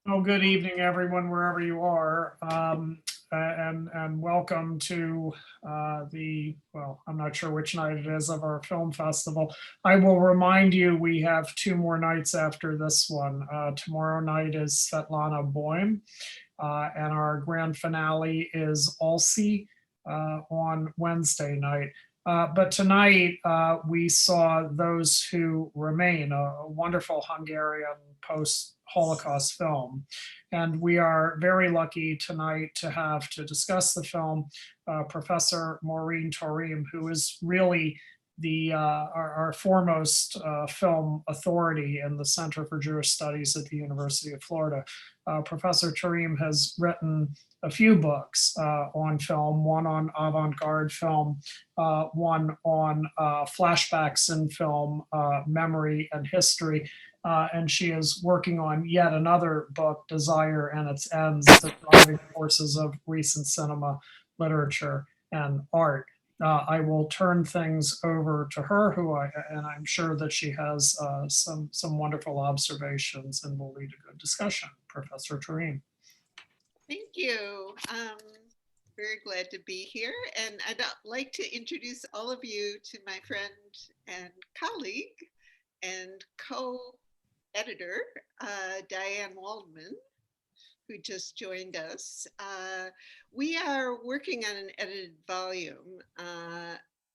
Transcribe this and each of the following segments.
Well, good evening, everyone, wherever you are, and welcome to well, I'm not sure which night it is of our film festival. I will remind you, we have two more nights after this one. Tomorrow night is Svetlana Boym, and our grand finale is Alsi on Wednesday night. But tonight we saw Those Who Remain, a wonderful Hungarian post-Holocaust film. And we are very lucky tonight to have to discuss the film Professor Maureen Tarim, who is really our foremost film authority in the Center for Jewish Studies at the University of Florida. Professor Tarim has written a few books on film, one on avant-garde film, one on flashbacks in film, memory and history. And she is working on yet another book, Desire and Its Ends, the driving forces of recent cinema, literature, and art. I will turn things over to her, and I'm sure that she has some wonderful observations and will lead a good discussion. Professor Tarim. Thank you. Very glad to be here. And I'd like to introduce all of you to my friend and colleague and co-editor, Diane Waldman, who just joined us. We are working on an edited volume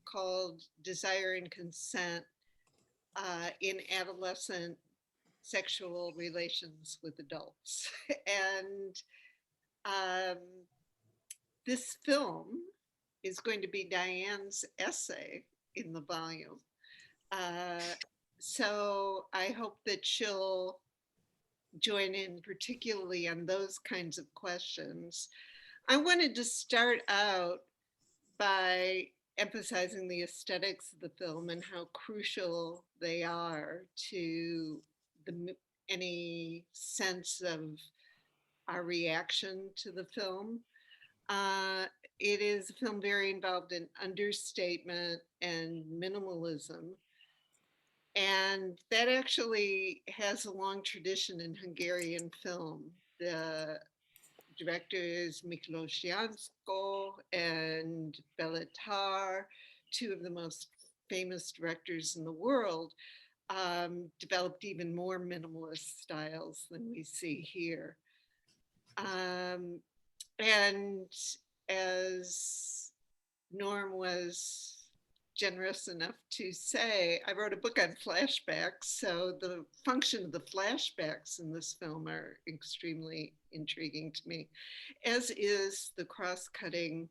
called Desire and Consent in Adolescent Sexual Relations with Adults. And this film is going to be Diane's essay in the volume. So I hope that she'll join in particularly on those kinds of questions. I wanted to start out by emphasizing the aesthetics of the film and how crucial they are to any sense of our reaction to the film. Uh, it is a film very involved in understatement and minimalism. And that actually has a long tradition in Hungarian film. The directors Miklos Janszko and Belatar, two of the most famous directors in the world, developed even more minimalist styles than we see here. Um, and as Norm was generous enough to say, I wrote a book on flashbacks. So the function of the flashbacks in this film are extremely intriguing to me, as is the cross cutting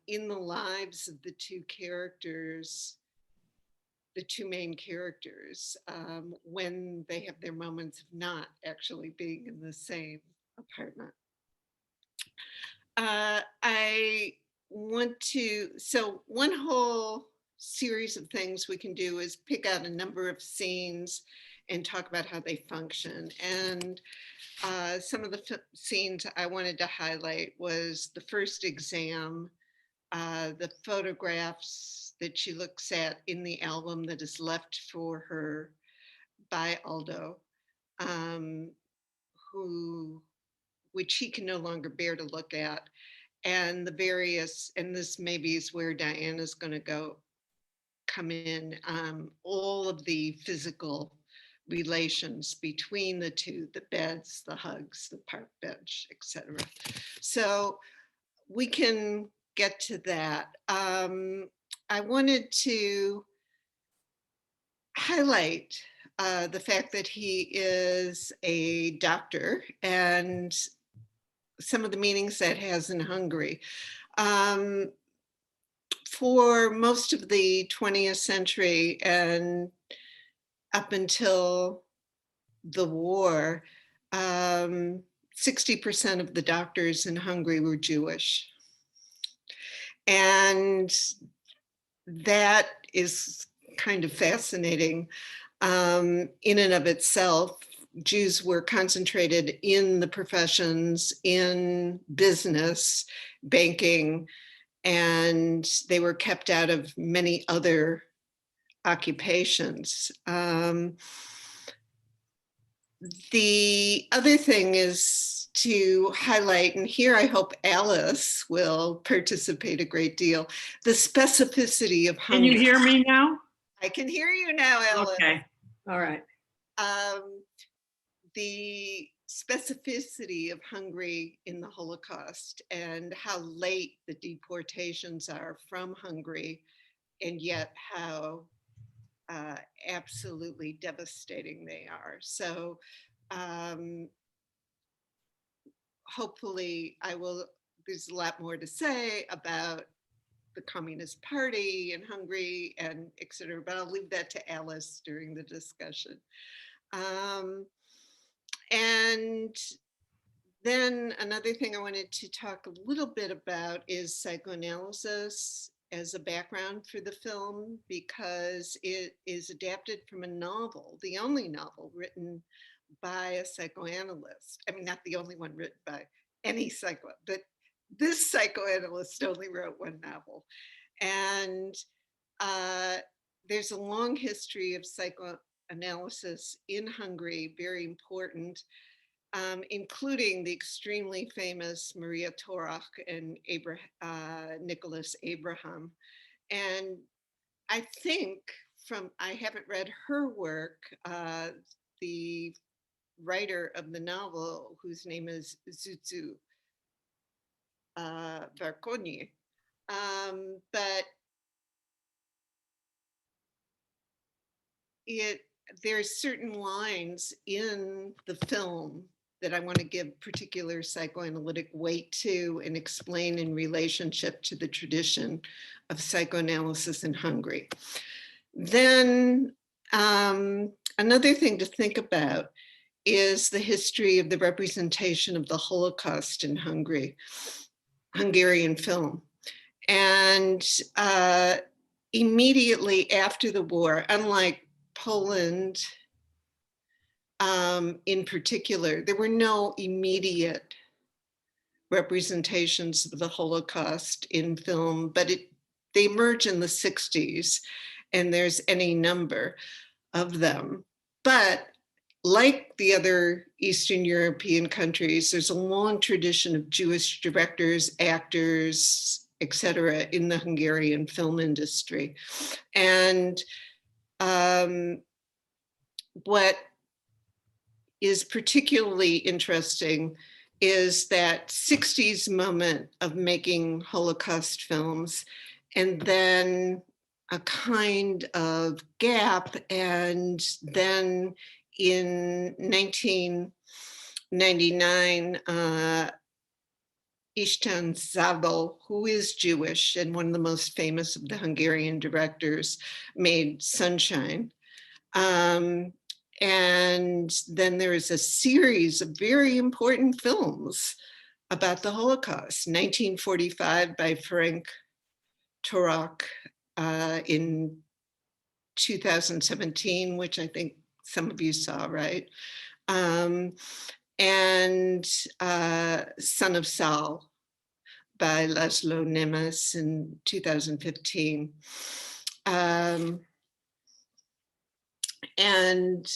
in the lives of the two characters, the two main characters, when they have their moments of not actually being in the same apartment. I want to, so one whole series of things we can do is pick out a number of scenes and talk about how they function. And some of the scenes I wanted to highlight was the first exam, the photographs that she looks at in the album that is left for her by Aldo, um, who which he can no longer bear to look at, and the various, and this maybe is where Diana's going to come in, all of the physical relations between the two, the beds, the hugs, the park bench, etc. So we can get to that. I wanted to highlight the fact that he is a doctor and some of the meanings that has in Hungary. For most of the 20th century and up until the war, 60% of the doctors in Hungary were Jewish. And that is kind of fascinating in and of itself. Jews were concentrated in the professions, in business, banking, and they were kept out of many other occupations. The other thing is to highlight, and here I hope Alice will participate a great deal, the specificity of Can you Hungary. hear me now? I can hear you now, Alice. Okay, all right. The specificity of Hungary in the Holocaust and how late the deportations are from Hungary, and yet how absolutely devastating they are. So hopefully there's a lot more to say about the Communist Party in Hungary and et cetera, but I'll leave that to Alice during the discussion. And then another thing I wanted to talk a little bit about is psychoanalysis as a background for the film, because it is adapted from a novel, the only novel written by a psychoanalyst. I mean, not the only one written by any but this psychoanalyst only wrote one novel. And there's a long history of psychoanalysis in Hungary, very important, including the extremely famous Maria Torok and Nicholas Abraham. And I think I haven't read her work, the writer of the novel, whose name is Zutsu Varkonyi, but there's certain lines in the film that I want to give particular psychoanalytic weight to and explain in relationship to the tradition of psychoanalysis in Hungary. Then another thing to think about is the history of the representation of the Holocaust in Hungarian film. And immediately after the war, unlike Poland in particular, there were no immediate representations of the Holocaust in film, but they emerge in the 60s, and there's any number of them. But like the other Eastern European countries, there's a long tradition of Jewish directors, actors, etc., in the Hungarian film industry. And what is particularly interesting is that 60s moment of making Holocaust films, and then a kind of gap, and then in 1999, István Szabó, who is Jewish and one of the most famous of the Hungarian directors, made Sunshine. And then there is a series of very important films about the Holocaust. 1945 by Ferenc Torok, in 2017, which I think some of you saw, right? And Son of Saul by Laszlo Nemes in 2015. And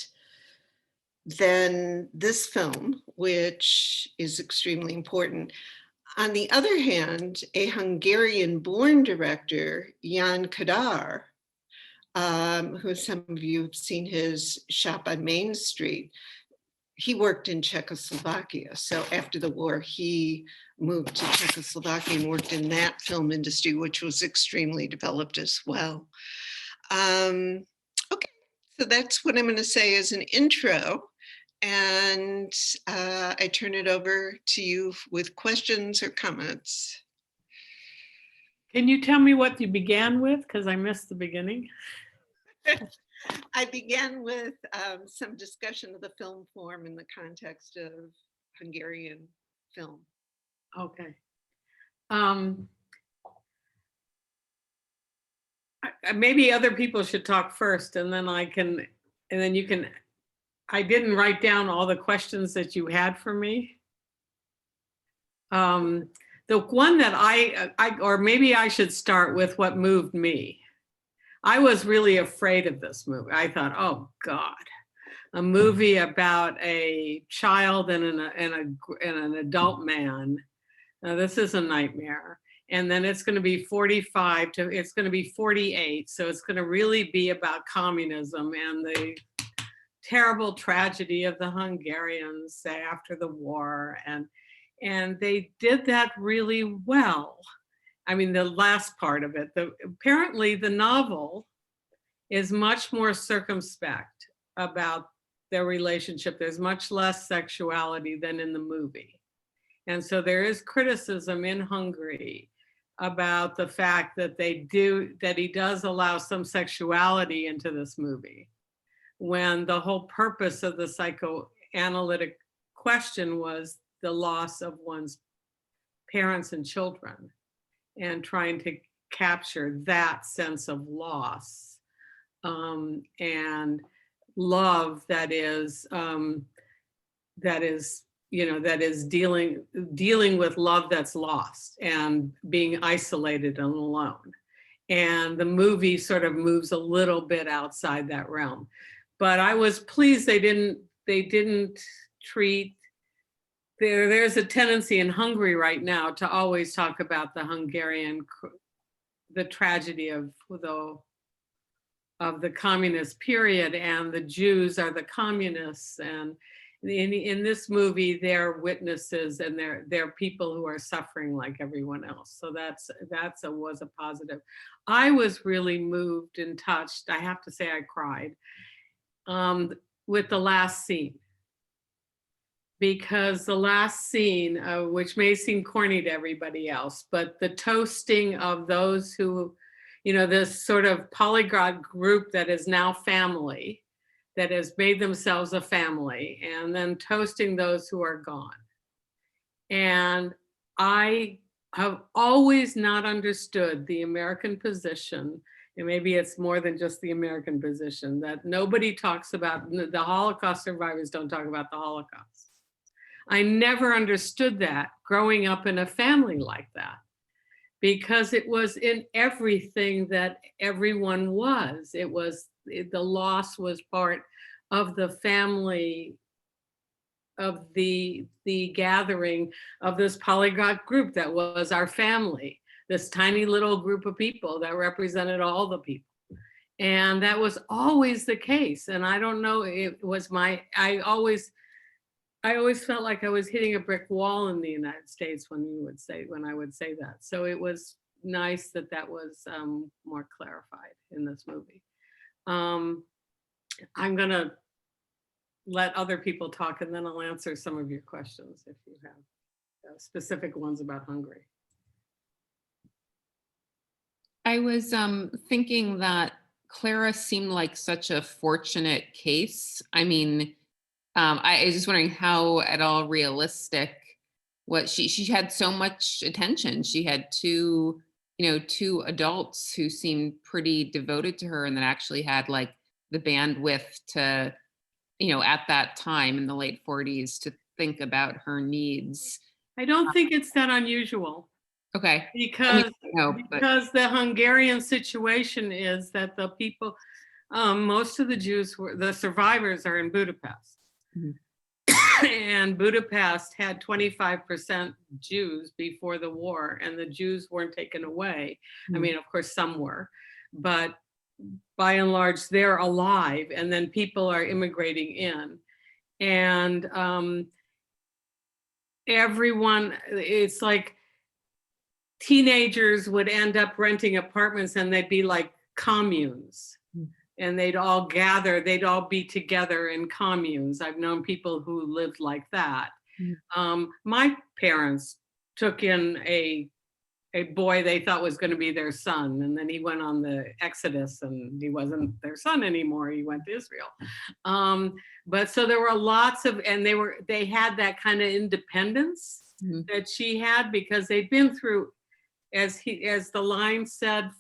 then this film, which is extremely important. On the other hand, a Hungarian-born director, Jan Kadar, who some of you have seen his shop on Main Street, he worked in Czechoslovakia. So after the war, he moved to Czechoslovakia and worked in that film industry, which was extremely developed as well. Okay, so that's what I'm going to say as an intro. And I turn it over to you with questions or comments. Can you tell me what you began with? Because I missed the beginning. I began with some discussion of the film form in the context of Hungarian film. Okay. Maybe other people should talk first, and then you can. I didn't write down all the questions that you had for me. The one that or maybe I should start with what moved me. I was really afraid of this movie. I thought, oh God, a movie about a child and an adult man. Now, this is a nightmare. And then it's going to be 45 to, it's going to be 48. So it's going to really be about communism and the terrible tragedy of the Hungarians after the war. And they did that really well. I mean, the last part of it, apparently the novel is much more circumspect about their relationship. There's much less sexuality than in the movie. And so there is criticism in Hungary about the fact that he does allow some sexuality into this movie, when the whole purpose of the psychoanalytic question was the loss of one's parents and children, and trying to capture that sense of loss and love that is dealing with love that's lost and being isolated and alone. And the movie sort of moves a little bit outside that realm. But I was pleased they didn't treat, there's a tendency in Hungary right now to always talk about the tragedy of the communist period, and the Jews are the communists. And in this movie, they're witnesses, and they're people who are suffering like everyone else. So was a positive. I was really moved and touched. I have to say I cried with the last scene, because the last scene, which may seem corny to everybody else, but the toasting of those who, this sort of polyglot group that is now family, that has made themselves a family, and then toasting those who are gone. And I have always not understood the American position, and maybe it's more than just the American position, that nobody talks about, the Holocaust survivors don't talk about the Holocaust. I never understood that growing up in a family like that, because it was in everything that everyone was. The loss was part of the family, of the gathering of this polyglot group that was our family, this tiny little group of people that represented all the people. And that was always the case. And I don't know, I always felt like I was hitting a brick wall in the United States when I would say that. So it was nice that was more clarified in this movie. I'm gonna let other people talk, and then I'll answer some of your questions if you have specific ones about Hungary. I was thinking that Clara seemed like such a fortunate case. I mean, I was just wondering how at all realistic what she had so much attention. She had two adults who seemed pretty devoted to her, and that actually had like the bandwidth to, at that time in the late 40s, to think about her needs. I don't think it's that unusual. Okay. Because the Hungarian situation is that the people, most of the Jews the survivors are in Budapest. Mm-hmm. And Budapest had 25% Jews before the war, and the Jews weren't taken away. Mm-hmm. I mean, of course, some were, but by and large, they're alive, and then people are immigrating in. And everyone, it's like teenagers would end up renting apartments, and they'd be like communes. And they'd all gather, they'd all be together in communes. I've known people who lived like that. Mm. My parents took in a boy they thought was going to be their son, and then he went on the Exodus, and he wasn't their son anymore. He went to Israel. But so there were lots of, and they had that kind of independence that she had, because they'd been through, as the line said,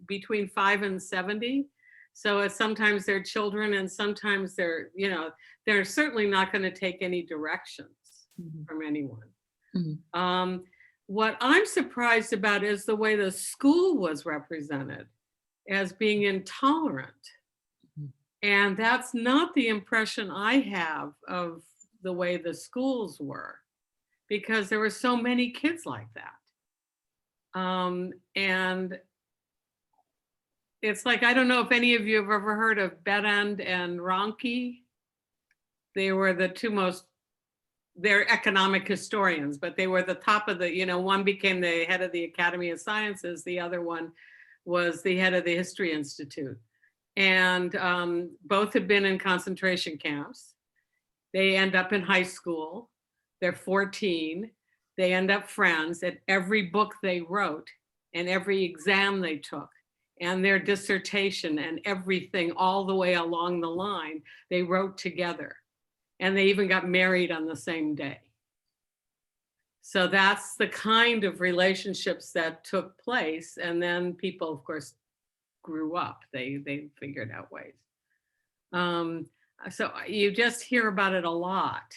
between 5 and 70. So it's sometimes they're children, and sometimes they're certainly not going to take any directions from anyone. Mm-hmm. What I'm surprised about is the way the school was represented as being intolerant. And that's not the impression I have of the way the schools were, because there were so many kids like that. And it's like, I don't know if any of you have ever heard of Bedend and Ronke. They were the two most, they're economic historians, but they were the top of the, one became the head of the Academy of Sciences. The other one was the head of the History Institute. And both have been in concentration camps. They end up in high school. They're 14. They end up friends. At every book they wrote and every exam they took and their dissertation and everything all the way along the line, they wrote together. And they even got married on the same day. So that's the kind of relationships that took place. And then people, of course, grew up. They figured out ways. So you just hear about it a lot.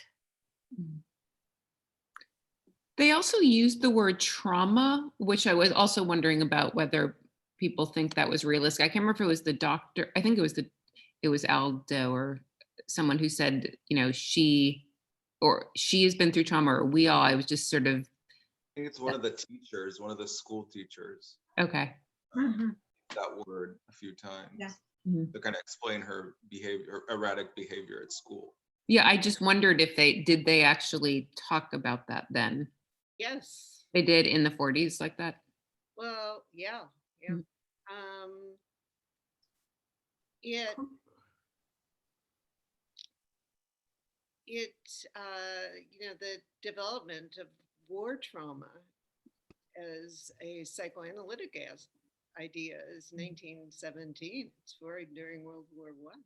They also used the word trauma, which I was also wondering about whether people think that was realistic. I can't remember if it was the doctor. I think it was Aldo or someone who said, she has been through trauma, or we all. I was just sort of. I think it's one of the teachers, one of the school teachers. Okay. That word a few times. Yeah. To kind of explain her behavior, her erratic behavior at school. Yeah, I just wondered if they actually talk about that then. Yes. They did in the 40s like that? Well, yeah. Mhm. The development of war trauma as a psychoanalytic idea is 1917. It's during World War I.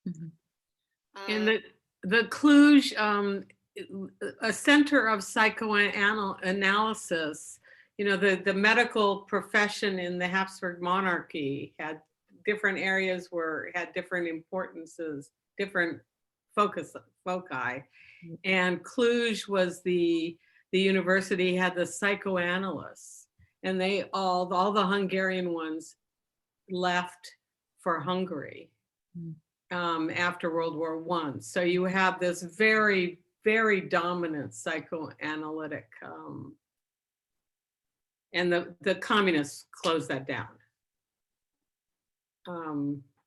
Mm-hmm. And the Cluj, a center of psychoanalysis, the medical profession in the Habsburg monarchy had different areas had different importances, different foci. And Cluj was the university had the psychoanalysts, and they all the Hungarian ones left for Hungary after World War I. So you have this very, very dominant psychoanalytic, and the communists closed that down.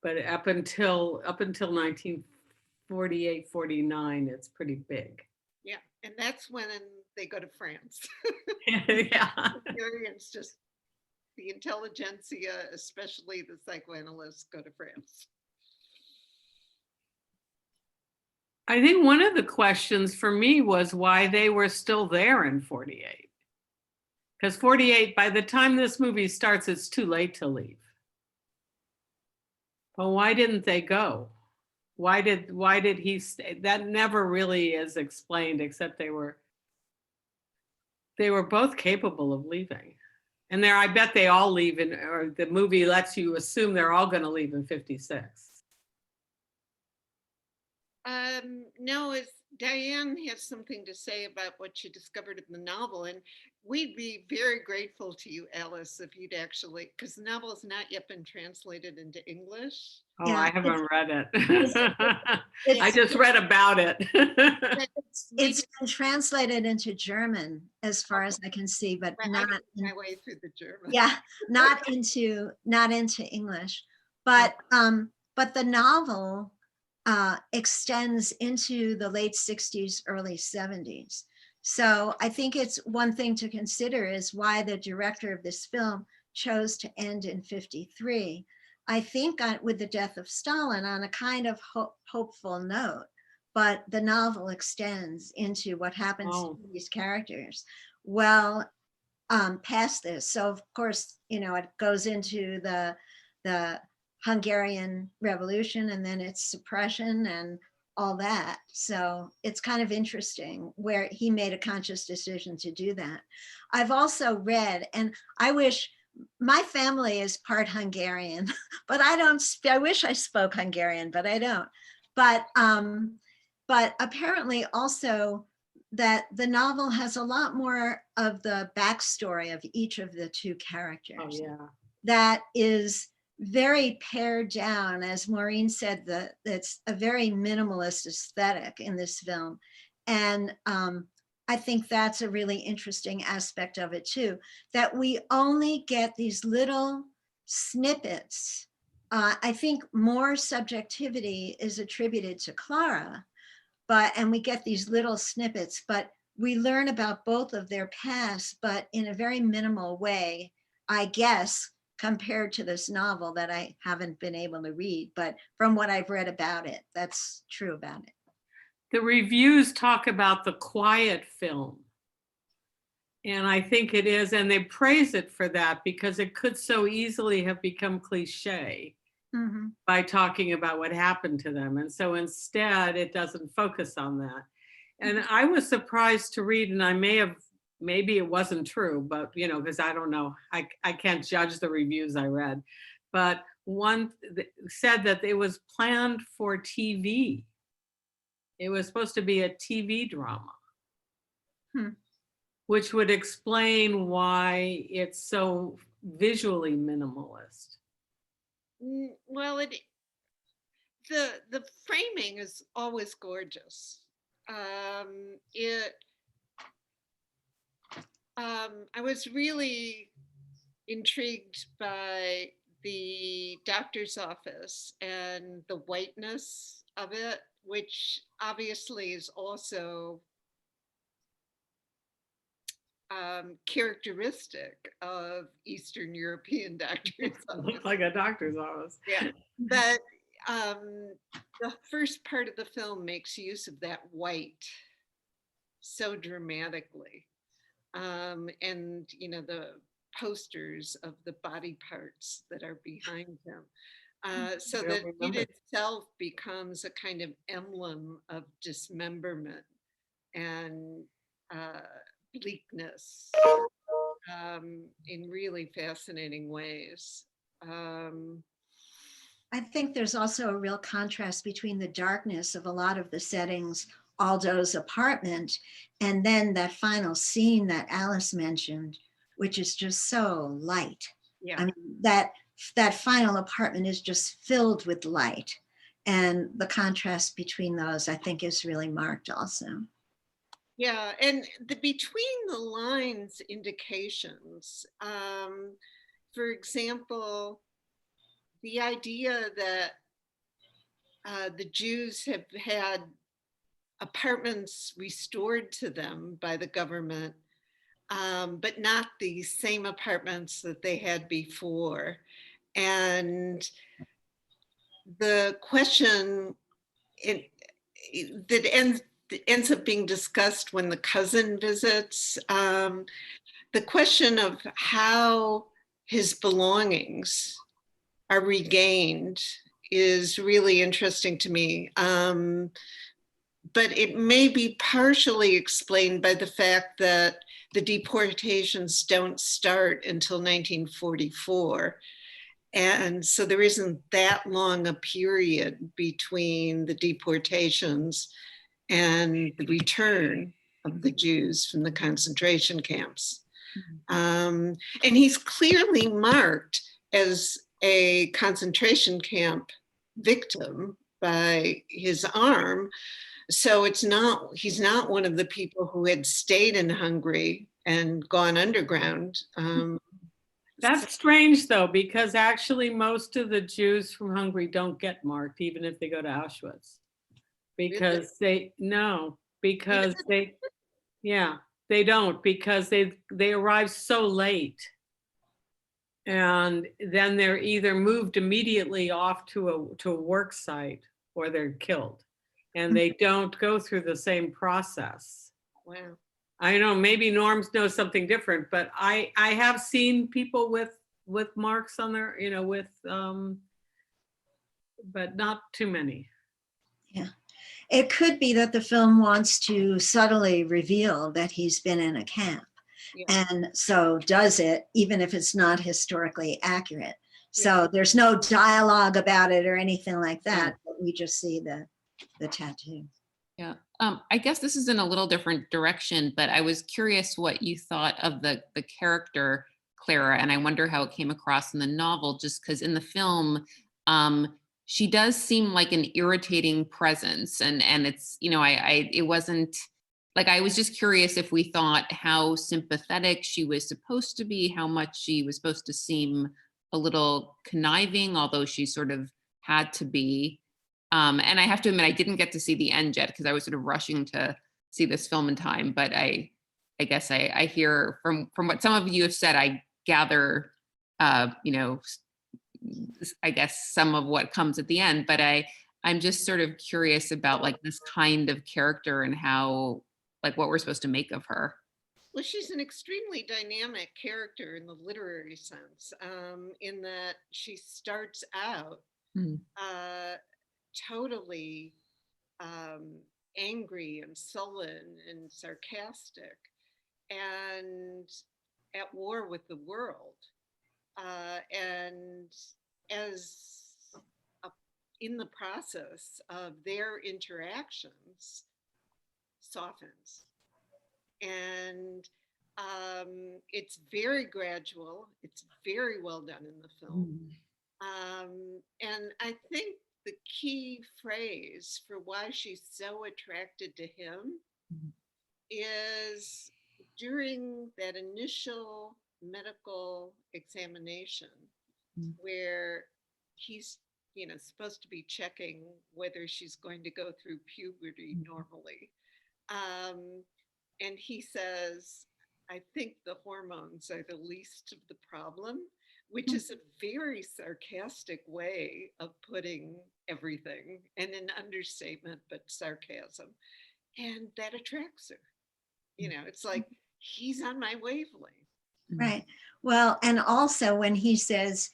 But up until 1948, 49, it's pretty big. Yeah, and that's when they go to France. Yeah. Hungarians, just the intelligentsia, especially the psychoanalysts, go to France. I think one of the questions for me was why they were still there in 48. Because 48, by the time this movie starts, it's too late to leave. But why didn't they go? Why did he stay? That never really is explained, except they were both capable of leaving. And I bet they all leave or the movie lets you assume they're all going to leave in 56. No, Diane has something to say about what she discovered in the novel, and we'd be very grateful to you, Alice, if you'd actually, because the novel has not yet been translated into English. Oh, Yeah, I haven't read it. it's- I just read about it. It's been translated into German, as far as I can see, but I not. got my way through the German. Yeah, not into English, but the novel extends into the late 60s, early 70s. So I think it's one thing to consider is why the director of this film chose to end in 53. I think with the death of Stalin on a kind of hopeful note, but the novel extends into what happens to these characters well past this. So of course, it goes into the Hungarian Revolution and then its suppression and all that. So it's kind of interesting where he made a conscious decision to do that. I've also read, and I wish my family is part Hungarian, but I wish I spoke Hungarian, but I don't. But apparently also that the novel has a lot more of the backstory of each of the two characters. Oh, yeah. That is very pared down. As Maureen said, it's a very minimalist aesthetic in this film. And I think that's a really interesting aspect of it too, that we only get these little snippets. I think more subjectivity is attributed to Clara, and we get these little snippets, but we learn about both of their past, but in a very minimal way, I guess, compared to this novel that I haven't been able to read. But from what I've read about it, that's true about it. The reviews talk about the quiet film. And I think it is, and they praise it for that because it could so easily have become cliche by talking about what happened to them. And so instead, it doesn't focus on that. And I was surprised to read, and I maybe it wasn't true, but because I don't know, I can't judge the reviews I read, but one said that it was planned for TV. It was supposed to be a TV drama, which would explain why it's so visually minimalist. Well, the framing is always gorgeous. I was really intrigued by the doctor's office and the whiteness of it, which obviously is also characteristic of Eastern European doctors' Looks like a doctor's office. Yeah, but the first part of the film makes use of that white so dramatically. And the posters of the body parts that are behind him. So that it itself becomes a kind of emblem of dismemberment and bleakness in really fascinating ways. I think there's also a real contrast between the darkness of a lot of the settings, Aldo's apartment, and then that final scene that Alice mentioned, which is just so light. Yeah. I mean, that final apartment is just filled with light. And the contrast between those, I think, is really marked also. Yeah, and the between the lines indications, for example, the idea that the Jews have had apartments restored to them by the government, but not the same apartments that they had before. And the question that ends up being discussed when the cousin visits, the question of how his belongings are regained is really interesting to me. But it may be partially explained by the fact that the deportations don't start until 1944. And so there isn't that long a period between the deportations and the return of the Jews from the concentration camps. And he's clearly marked as a concentration camp victim by his arm. So he's not one of the people who had stayed in Hungary and gone underground. That's strange though, because actually most of the Jews from Hungary don't get marked, even if they go to Auschwitz. Because they don't, because they arrive so late. And then they're either moved immediately off to a work site or they're killed. And they don't go through the same process. Wow. I know maybe Norms knows something different, but I have seen people with marks on their, but not too many. Yeah. It could be that the film wants to subtly reveal that he's been in a camp. Yeah. And so does it, even if it's not historically accurate. So there's no dialogue about it or anything like that. But we just see the tattoo. Yeah, I guess this is in a little different direction, but I was curious what you thought of the character Clara, and I wonder how it came across in the novel, just because in the film, she does seem like an irritating presence, and it's, it wasn't like, I was just curious if we thought how sympathetic she was supposed to be, how much she was supposed to seem a little conniving, although she sort of had to be. And I have to admit, I didn't get to see the end yet because I was sort of rushing to see this film in time. But I guess I hear from what some of you have said, I gather, I guess some of what comes at the end. But I'm just sort of curious about like this kind of character and how, like, what we're supposed to make of her. Well, she's an extremely dynamic character in the literary sense, in that she starts out Mm. totally angry and sullen and sarcastic and at war with the world. And as in the process of their interactions, softens. And it's very gradual. It's very well done in the film. And I think the key phrase for why she's so attracted to him is during that initial medical examination where he's supposed to be checking whether she's going to go through puberty normally. And he says, I think the hormones are the least of the problem, which is a very sarcastic way of putting everything, and an understatement, but sarcasm. And that attracts her. It's like, he's on my wavelength. Right. Well, and also when he says,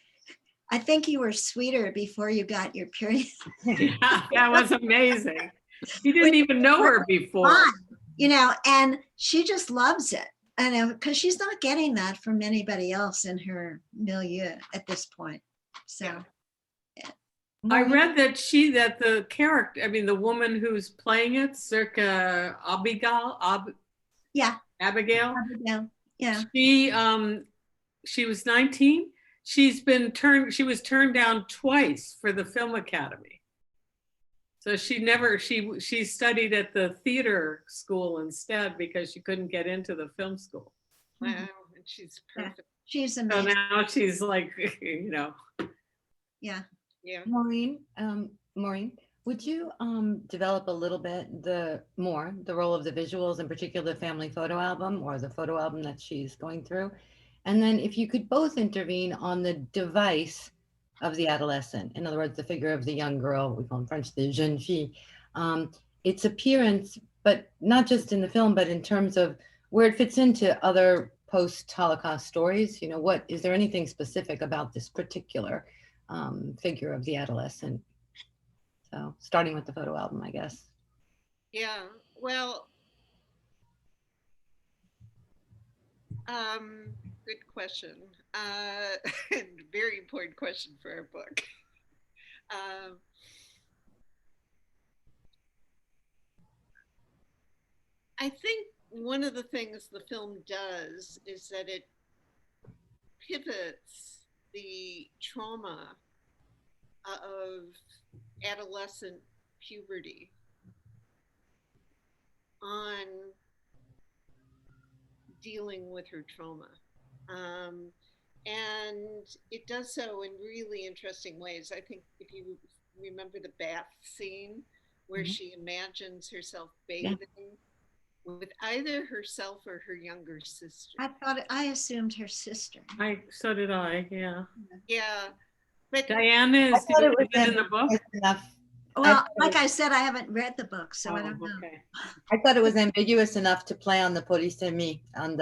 I think you were sweeter before you got your period. Yeah, that was amazing. He didn't even know her before. And she just loves it. I know, because she's not getting that from anybody else in her milieu at this point. So, Yeah. I read that the character, the woman who's playing it, Circa Abigail, yeah. Abigail, Yeah. she was 19. She was turned down twice for the Film Academy. So she studied at the theater school instead because she couldn't get into the film school. Wow, and she's perfect. Yeah. She's So amazing. now she's like, Yeah. Yeah. Maureen, would you develop a little bit the role of the visuals, in particular the family photo album or the photo album that she's going through? And then if you could both intervene on the device of the adolescent, in other words, the figure of the young girl, we call in French the jeune fille, its appearance, but not just in the film, but in terms of where it fits into other post-Holocaust stories. What is there anything specific about this particular figure of the adolescent? So starting with the photo album, I guess. Yeah, well, good question. Very important question for our book. I think one of the things the film does is that it pivots the trauma of adolescent puberty on dealing with her trauma. And it does so in really interesting ways. I think if you remember the bath scene where she imagines herself bathing with either herself or her younger sister. I assumed her sister. So did I, yeah. Yeah. But Diana is in the book? Enough. Well, like I said, I haven't read the book, so I don't know. Okay. I thought it was ambiguous enough to play on the polysemy, on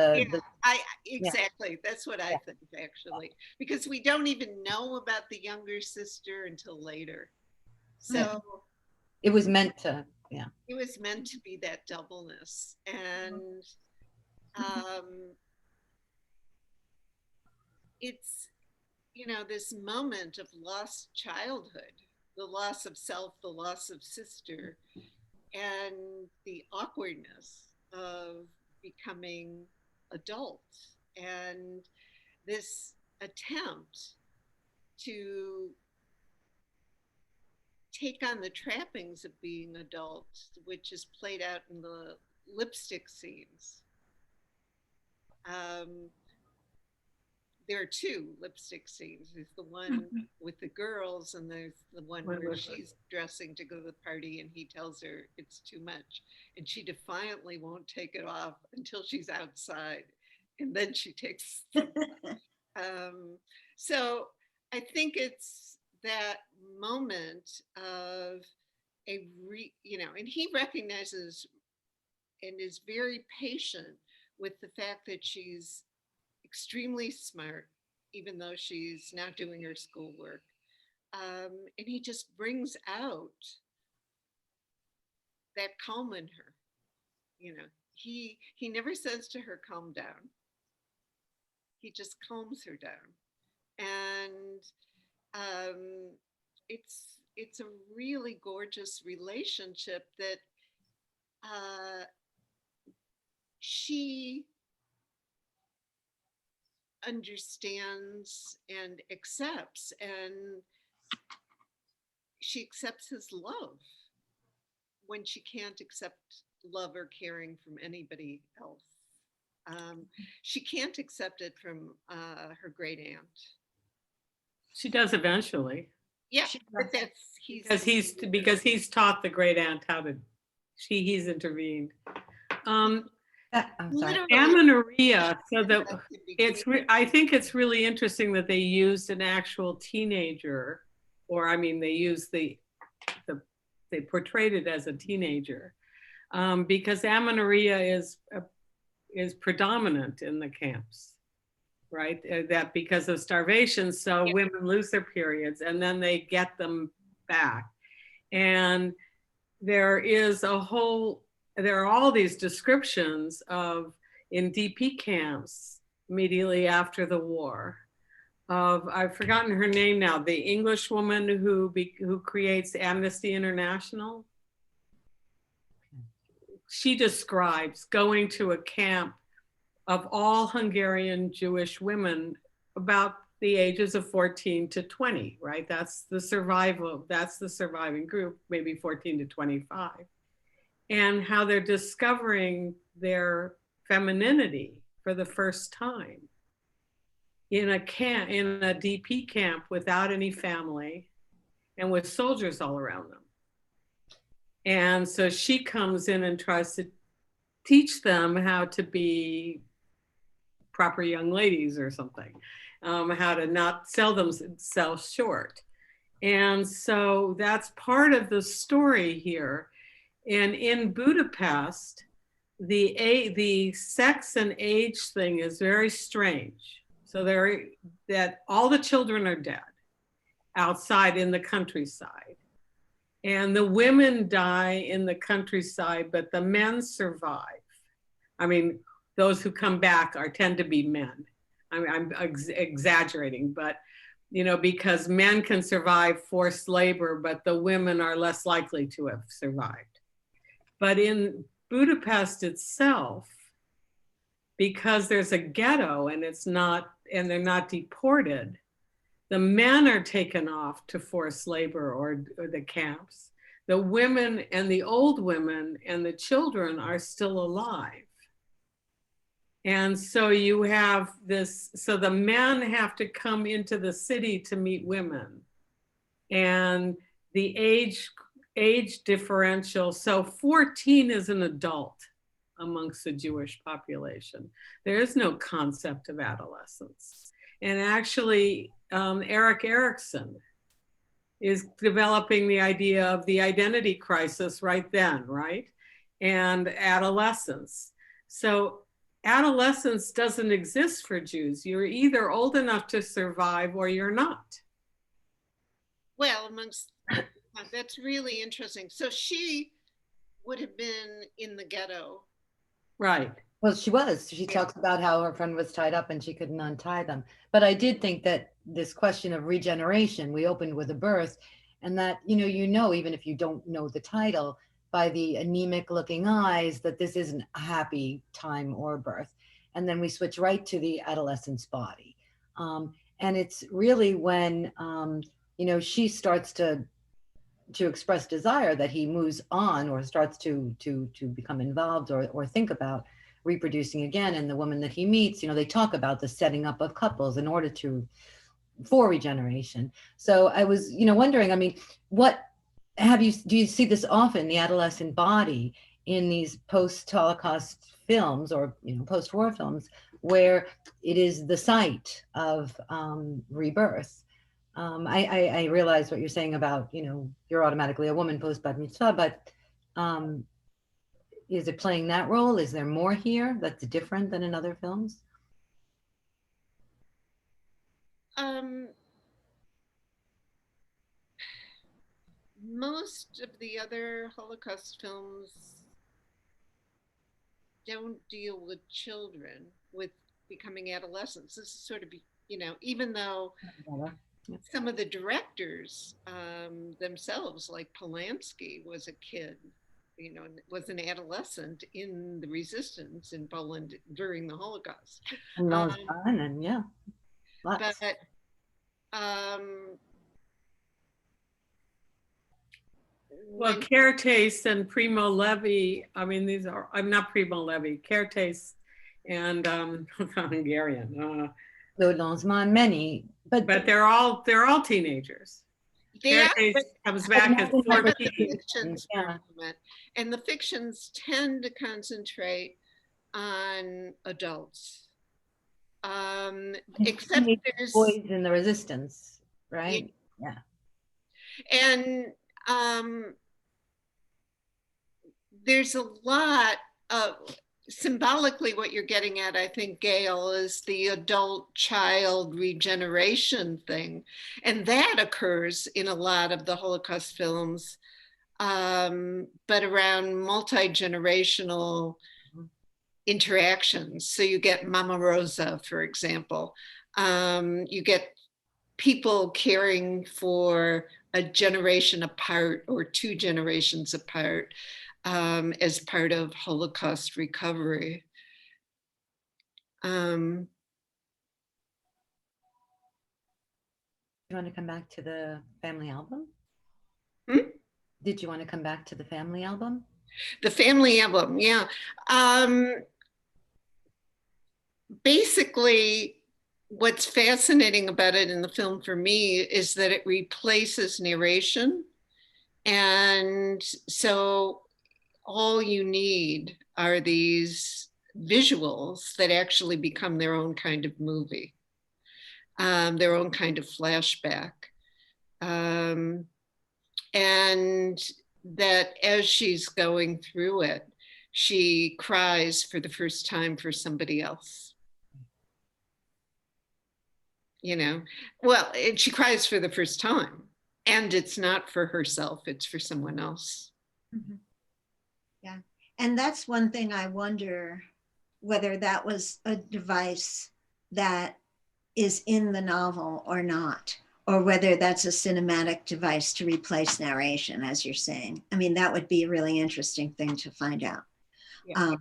exactly. That's what I think, actually, because we don't even know about the younger sister until later. So it was meant to, it was meant to be that doubleness. And it's, this moment of lost childhood, the loss of self, the loss of sister, and the awkwardness of becoming adults. And this attempt to take on the trappings of being adults, which is played out in the lipstick scenes. There are two lipstick scenes. There's the one with the girls, and there's the one where she's dressing to go to the party and he tells her it's too much. And she defiantly won't take it off until she's outside. And then she takes so I think it's that moment of and he recognizes and is very patient with the fact that she's extremely smart, even though she's not doing her schoolwork. And he just brings out that calm in her. He never says to her, calm down. He just calms her down. And it's a really gorgeous relationship that she understands and accepts, and she accepts his love when she can't accept love or caring from anybody else. She can't accept it from her great aunt. She does eventually. Yeah, but because he's taught the great aunt how to. He's intervened. I'm sorry. Amenorrhea. So that I think it's really interesting that they used an actual teenager, or I mean, they used they portrayed it as a teenager, because amenorrhea is predominant in the camps, right? That because of starvation, so women lose their periods and then they get them back. And there are all these descriptions of in DP camps immediately after the war of, I've forgotten her name now, the English woman who creates Amnesty International. She describes going to a camp of all Hungarian Jewish women about the ages of 14 to 20, right? That's the surviving group, maybe 14 to 25. And how they're discovering their femininity for the first time in a DP camp without any family and with soldiers all around them. And so she comes in and tries to teach them how to be proper young ladies or something, how to not sell themselves short. And so that's part of the story here. And in Budapest, the sex and age thing is very strange. So that all the children are dead outside in the countryside. And the women die in the countryside, but the men survive. I mean, those who come back tend to be men. I'm exaggerating, but because men can survive forced labor, but the women are less likely to have survived. But in Budapest itself, because there's a ghetto and they're not deported, the men are taken off to forced labor or the camps. The women and the old women and the children are still alive. And so you have this, so the men have to come into the city to meet women. And the age differential, so 14 is an adult amongst the Jewish population. There is no concept of adolescence. And actually, Erik Erikson is developing the idea of the identity crisis right then, right? And adolescence. So adolescence doesn't exist for Jews. You're either old enough to survive or you're not. Well, that's really interesting. So she would have been in the ghetto. Right. Well, she was. She talks about how her friend was tied up and she couldn't untie them. But I did think that this question of regeneration, we opened with a birth, and that, even if you don't know the title, by the anemic looking eyes, that this isn't a happy time or birth. And then we switch right to the adolescent's body. And it's really when, she starts to express desire that he moves on or starts to become involved or think about reproducing again. And the woman that he meets, they talk about the setting up of couples in order for regeneration. So I was, wondering, I mean, do you see this often, the adolescent body in these post-Holocaust films or, post-war films, where it is the site of rebirth? I realize what you're saying about, you're automatically a woman post bat mitzvah, but is it playing that role? Is there more here that's different than in other films? Most of the other Holocaust films don't deal with children with becoming adolescents. This is sort of, even though some of the directors themselves, like Polanski, was a kid, was an adolescent in the resistance in Poland during the Holocaust. And yeah, lots. But well, Kertész and Primo Levi, I mean, I'm not Primo Levi, Kertész and Hungarian. Many, but they're all teenagers. Kertész comes back as 14. Yeah. And the fictions tend to concentrate on adults. Except there's boys in the resistance, right? Yeah. And there's a lot of symbolically what you're getting at, I think, Gail, is the adult child regeneration thing. And that occurs in a lot of the Holocaust films, but around multi-generational interactions. So you get Mama Rosa, for example. You get people caring for a generation apart or 2 generations apart as part of Holocaust recovery. You want to come back to the family album? Did you want to come back to the family album? The family album, yeah. Basically, what's fascinating about it in the film for me is that it replaces narration. And so all you need are these visuals that actually become their own kind of movie, their own kind of flashback. And that as she's going through it, she cries for the first time for somebody else. Well, she cries for the first time, and it's not for herself, it's for someone else. Mm-hmm. Yeah, and that's one thing I wonder whether that was a device that is in the novel or not, or whether that's a cinematic device to replace narration, as you're saying. I mean, that would be a really interesting thing to find out. Yeah.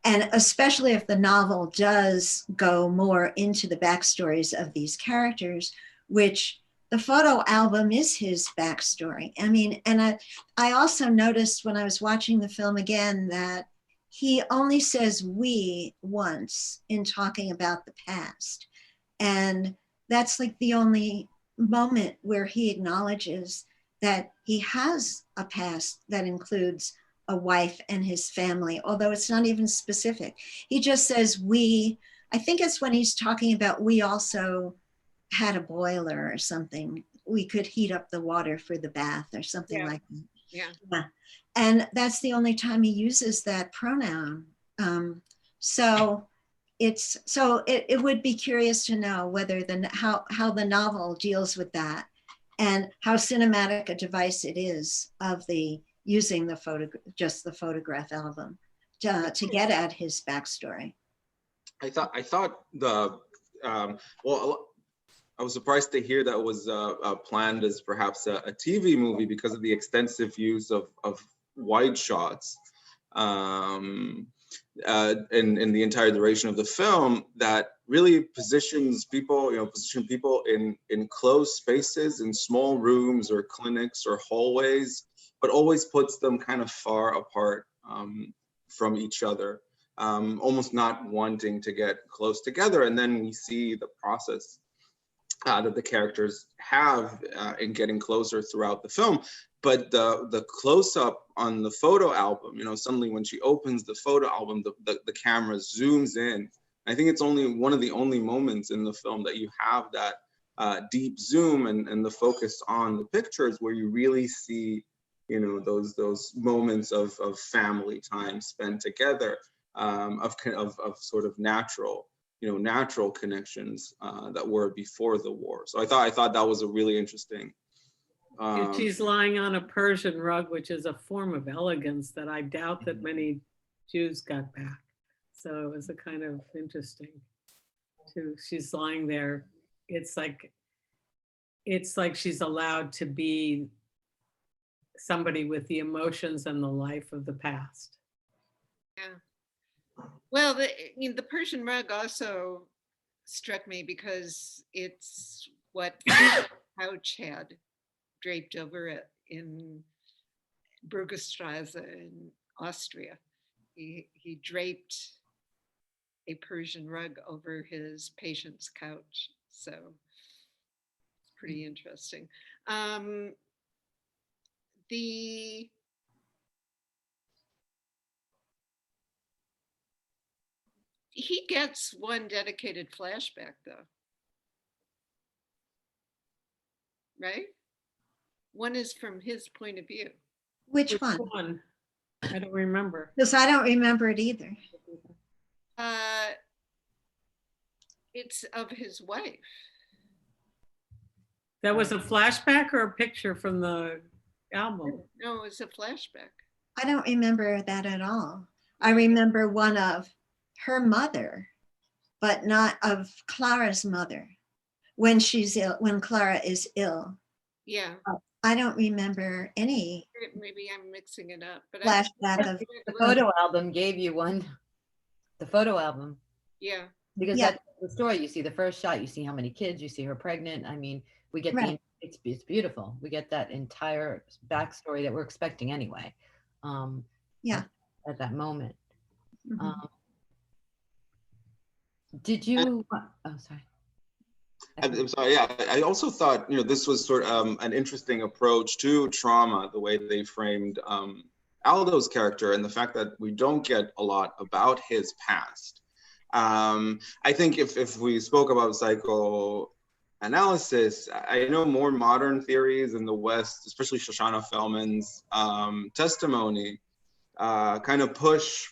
And especially if the novel does go more into the backstories of these characters, which the photo album is his backstory. I mean, and I also noticed when I was watching the film again that he only says we once in talking about the past. And that's like the only moment where he acknowledges that he has a past that includes a wife and his family, although it's not even specific. He just says we. I think it's when he's talking about we also had a boiler or something. We could heat up the water for the bath or something like that. Yeah. And that's the only time he uses that pronoun. So it would be curious to know whether how the novel deals with that and how cinematic a device it is of using just the photograph album to get at his backstory. I thought I was surprised to hear that was planned as perhaps a TV movie because of the extensive use of wide shots. in the entire duration of the film that really positions people, position people in closed spaces, in small rooms or clinics or hallways, but always puts them kind of far apart from each other, almost not wanting to get close together. And then we see the process that the characters have in getting closer throughout the film. But the close-up on the photo album, suddenly when she opens the photo album, the camera zooms in. I think it's only one of the only moments in the film that you have that deep zoom and the focus on the pictures, where you really see, those moments of family time spent together, of sort of natural connections that were before the war. So I thought that was a really interesting. And she's lying on a Persian rug, which is a form of elegance that I doubt that many Jews got back. So it was a kind of interesting too. She's lying there. It's like she's allowed to be somebody with the emotions and the life of the past. Yeah. Well, the Persian rug also struck me because it's what Couch had draped over it in Burgerstrasse in Austria. He draped a Persian rug over his patient's couch. So it's pretty interesting. He gets one dedicated flashback though, right? One is from his point of view. Which Which one? one? I don't remember. Because I don't remember it either. It's of his wife. That was a flashback or a picture from the album? No, it's a flashback. I don't remember that at all. I remember one of her mother, but not of Clara's mother when she's ill, when Clara is ill. Yeah. I don't remember any Maybe I'm mixing it up, but flashback of. The photo album gave you one. The photo album. Yeah. Because Yeah. that's the story. You see the first shot, you see how many kids, you see her pregnant. I mean, we get Right. it's beautiful. We get that entire backstory that we're expecting anyway. Yeah. At that moment. Mhm. Did you, oh, sorry. I'm sorry. Yeah, I also thought this was sort of an interesting approach to trauma, the way they framed Aldo's character, and the fact that we don't get a lot about his past. I think if we spoke about psychoanalysis, I know more modern theories in the West, especially Shoshana Fellman's testimony, kind of push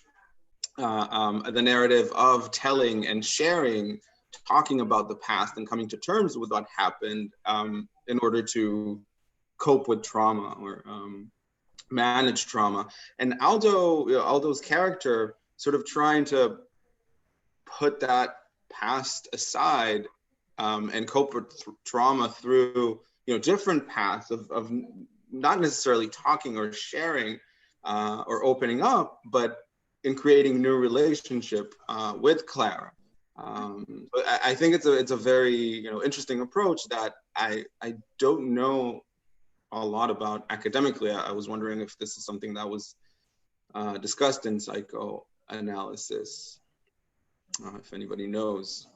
the narrative of telling and sharing, talking about the past and coming to terms with what happened in order to cope with trauma or manage trauma. And Aldo's character sort of trying to put that past aside and cope with trauma through different paths of not necessarily talking or sharing or opening up, but in creating new relationship with Clara. But I think it's a very interesting approach that I don't know a lot about academically. I was wondering if this is something that was discussed in psychoanalysis, if anybody knows.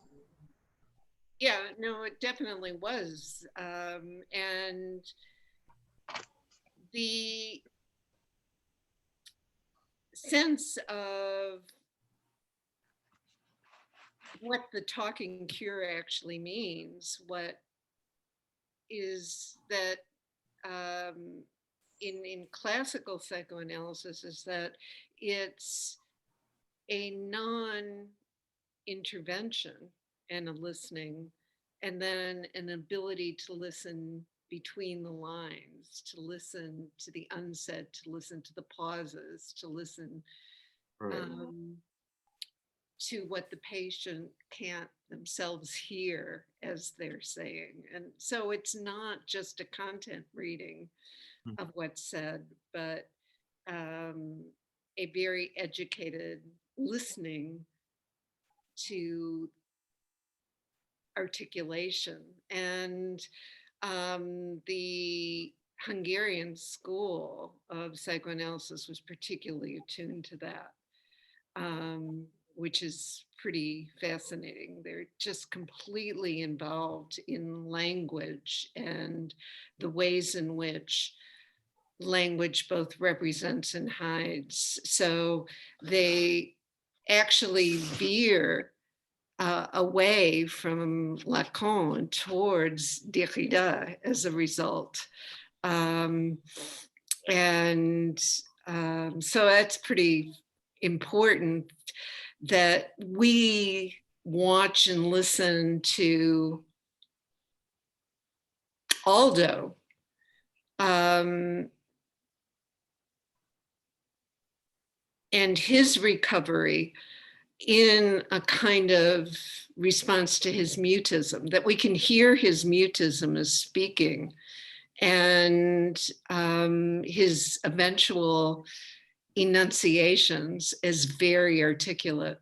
Yeah, no, it definitely was. And the sense of what the talking cure actually means, what is that in classical psychoanalysis is that it's a non-intervention and a listening, and then an ability to listen between the lines, to listen to the unsaid, to listen to the pauses, to listen Right. to what the patient can't themselves hear as they're saying. And so it's not just a content reading of what's said, but a very educated listening to articulation. And the Hungarian school of psychoanalysis was particularly attuned to that, which is pretty fascinating. They're just completely involved in language and the ways in which language both represents and hides. So they actually veer away from Lacan towards Derrida as a result. So that's pretty important, that we watch and listen to Aldo and his recovery in a kind of response to his mutism, that we can hear his mutism as speaking, and his eventual enunciations as very articulate,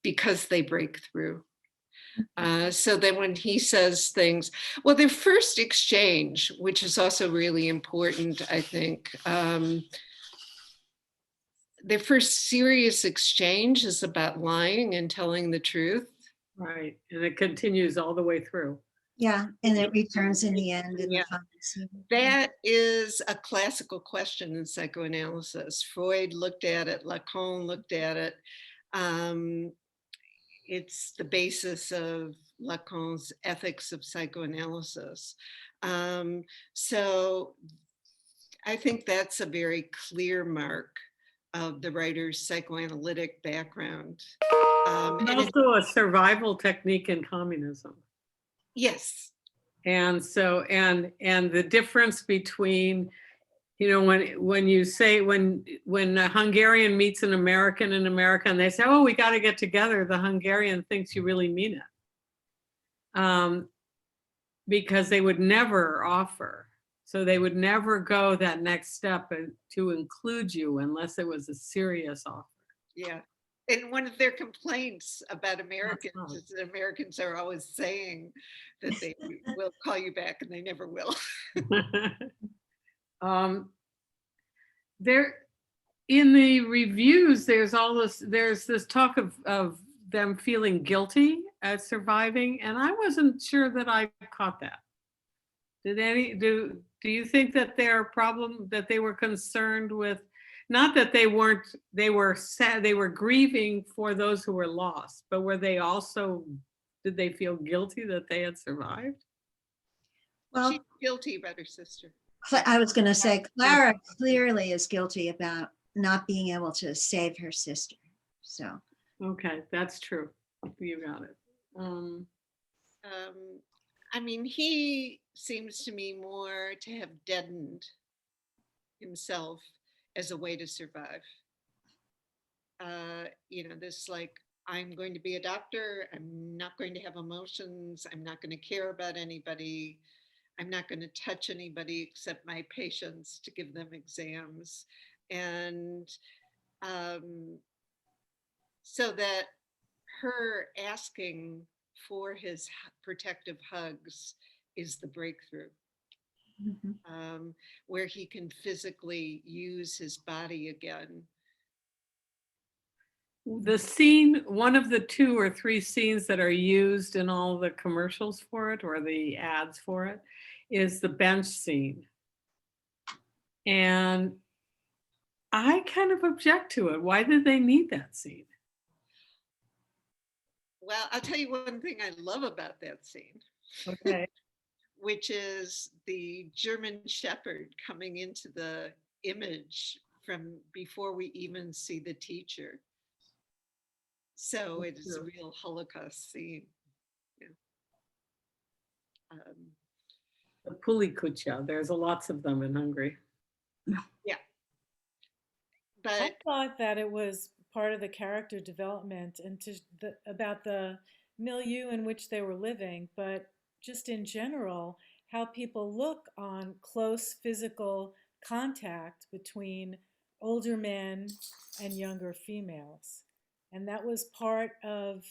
because they break through. So that when he says things, well, their first exchange, which is also really important, I think, their first serious exchange is about lying and telling the truth. Right. And it continues all the way through. Yeah, and it returns in the end in the final scene. That is a classical question in psychoanalysis. Freud looked at it, Lacan looked at it. It's the basis of Lacan's ethics of psychoanalysis. So I think that's a very clear mark of the writer's psychoanalytic background. And also a survival technique in communism. Yes. And so, and the difference between, you know, when you say, when a Hungarian meets an American in America and they say, oh, we got to get together, the Hungarian thinks you really mean it. Because they would never offer. So they would never go that next step to include you unless it was a serious offer. Yeah. And one of their complaints about Americans is that Americans are always saying that they will call you back, and they never will. There, in the reviews, there's this talk of them feeling guilty at surviving, and I wasn't sure that I caught that. Do you think that their problem, that they were concerned with, not that they were sad, they were grieving for those who were lost, but did they feel guilty that they had survived? Well, she's guilty about her sister. I was going to say, Clara clearly is guilty about not being able to save her sister. So. Okay, that's true. You got it. I mean, he seems to me more to have deadened himself as a way to survive. You know, this like, I'm going to be a doctor. I'm not going to have emotions. I'm not going to care about anybody. I'm not going to touch anybody except my patients to give them exams. And so that her asking for his protective hugs is the breakthrough, where he can physically use his body again. The scene, one of the 2 or 3 scenes that are used in all the commercials for it or the ads for it is the bench scene. And I kind of object to it. Why did they need that scene? Well, I'll tell you one thing I love about that scene. Okay. Which is the German Shepherd coming into the image from before we even see the teacher. So it is a real Holocaust scene. Yeah. The Pulikucha, there's lots of them in Hungary. Yeah. But I thought that it was part of the character development and about the milieu in which they were living, but just in general, how people look on close physical contact between older men and younger females. And that was part of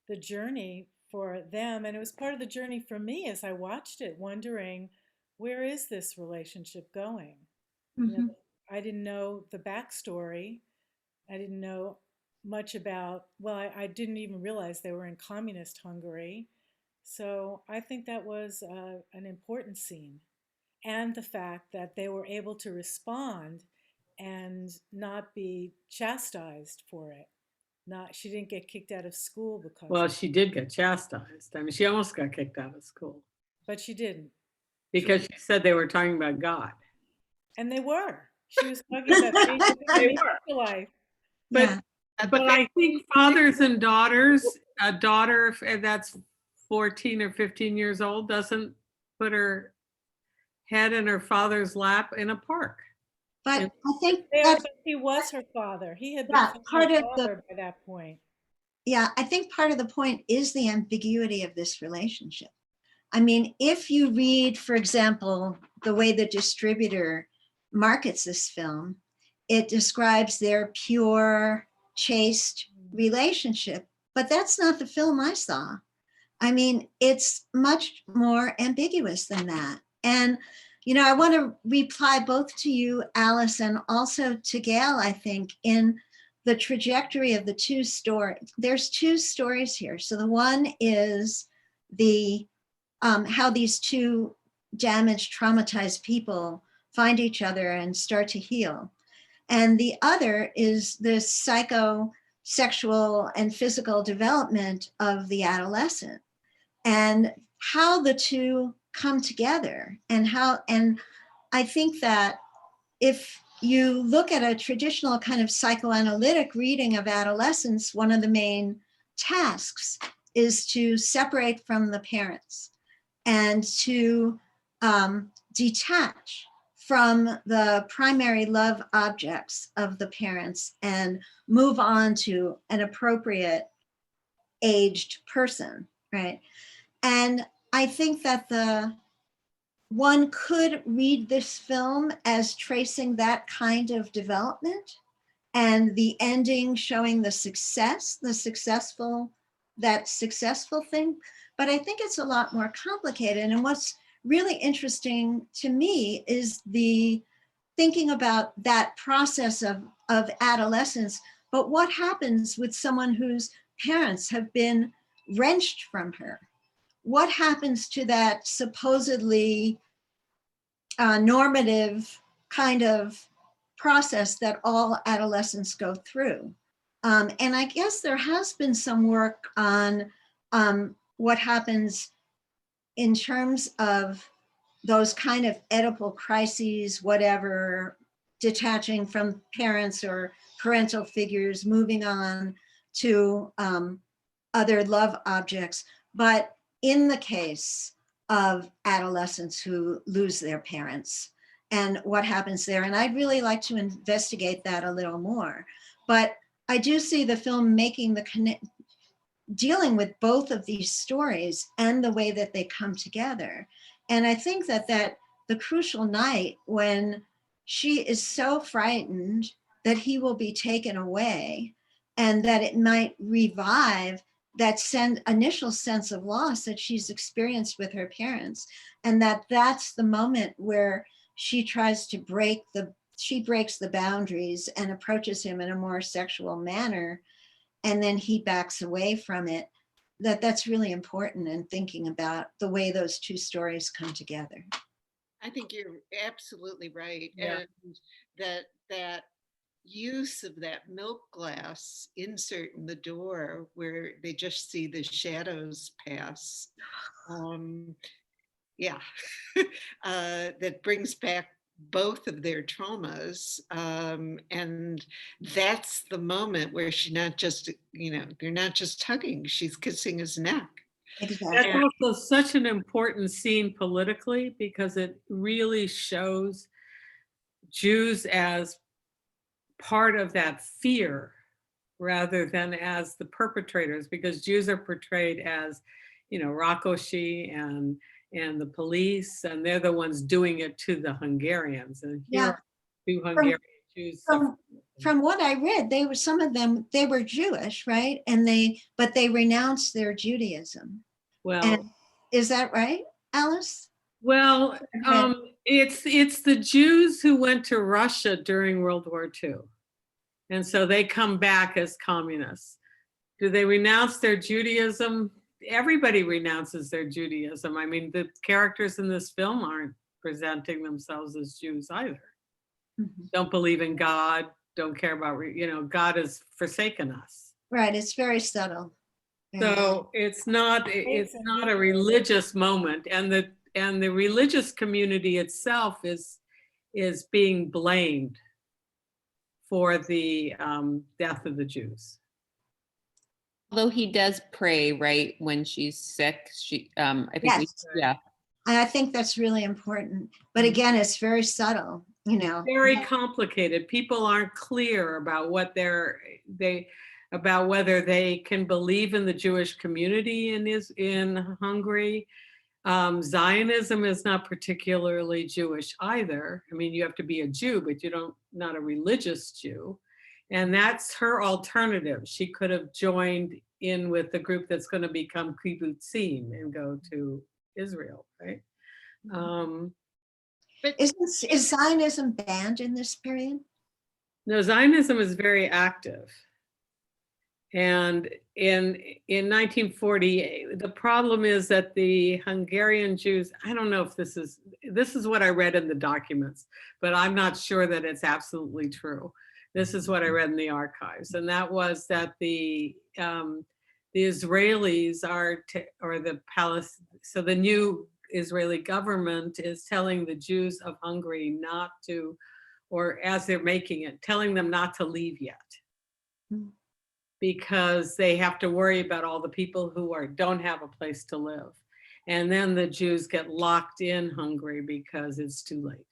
the journey for them. And it was part of the journey for me as I watched it, wondering, where is this relationship going? You know, Mhm. I didn't know the backstory. I didn't know much about, well, I didn't even realize they were in communist Hungary. So I think that was an important scene. And the fact that they were able to respond and not be chastised for it. Not, she didn't get kicked out of school because Well, of it, she did get chastised. I mean, she almost got kicked out of school but she didn't. because she said they were talking about God. And they were. She was talking about things in They the were. afterlife. Yeah. But I think fathers and daughters, a daughter that's 14 or 15 years old doesn't put her head in her father's lap in a park. But And- I think There, that's, but he was her father. He had yeah, become part her of the, father by that point. yeah, I think part of the point is the ambiguity of this relationship. I mean, if you read, for example, the way the distributor markets this film, it describes their pure, chaste relationship, but that's not the film I saw. I mean, it's much more ambiguous than that. And, you know, I want to reply both to you, Alice, and also to Gail, I think, in the trajectory of the two stories. There's two stories here. So the one is the how these two damaged, traumatized people find each other and start to heal. And the other is the psychosexual and physical development of the adolescent and how the two come together and I think that if you look at a traditional kind of psychoanalytic reading of adolescence, one of the main tasks is to separate from the parents and to detach from the primary love objects of the parents and move on to an appropriate aged person, right? And I think that one could read this film as tracing that kind of development and the ending showing the successful thing. But I think it's a lot more complicated. And what's really interesting to me is the thinking about that process of adolescence. But what happens with someone whose parents have been wrenched from her? What happens to that supposedly normative kind of process that all adolescents go through? And I guess there has been some work on what happens in terms of those kind of Oedipal crises, whatever, detaching from parents or parental figures, moving on to other love objects. But in the case of adolescents who lose their parents and what happens there, and I'd really like to investigate that a little more. But I do see the film making the dealing with both of these stories and the way that they come together. And I think that the crucial night when she is so frightened that he will be taken away and that it might revive that initial sense of loss that she's experienced with her parents, and that's the moment where she tries to she breaks the boundaries and approaches him in a more sexual manner, and then he backs away from it. That's really important in thinking about the way those two stories come together. I think you're absolutely right. Yeah. And that use of that milk glass insert in the door where they just see the shadows pass. Yeah, that brings back both of their traumas. And that's the moment where she's not just, they're not just hugging, she's kissing his neck. Exactly. That's also such an important scene politically because it really shows Jews as part of that fear rather than as the perpetrators, because Jews are portrayed as, Rakoshi and the police, and they're the ones doing it to the Hungarians. And here Yeah. are two Hungarian Jews From, from what I read, they were, some of them, they were Jewish, right? But they renounced their Judaism. well, And is that right, Alice? well, it's the Jews who went to Russia during World War II. And so they come back as communists. Do they renounce their Judaism? Everybody renounces their Judaism. I mean, the characters in this film aren't presenting themselves as Jews either. Mhm. Don't believe in God, don't care about, God has forsaken us. Right, it's very subtle. So it's not Faith and a Hitler. religious moment, and the religious community itself is being blamed for the death of the Jews. Although he does pray, right, when she's sick, I think Yes. yeah. And I think that's really important. But again, it's very subtle, you know. Very complicated. People aren't clear about what about whether they can believe in the Jewish community in Hungary. Zionism is not particularly Jewish either. I mean, you have to be a Jew, but not a religious Jew. And that's her alternative. She could have joined in with the group that's going to become kibbutzim and go to Israel, right? But Is Zionism banned in this period? No, Zionism is very active. And in 1940, the problem is that the Hungarian Jews, I don't know if this is what I read in the documents, but I'm not sure that it's absolutely true. This is what I read in the archives. And that was that the Israelis so the new Israeli government is telling the Jews of Hungary not to, or as they're making it, telling them not to leave yet. Because they have to worry about all the people who don't have a place to live. And then the Jews get locked in Hungary because it's too late.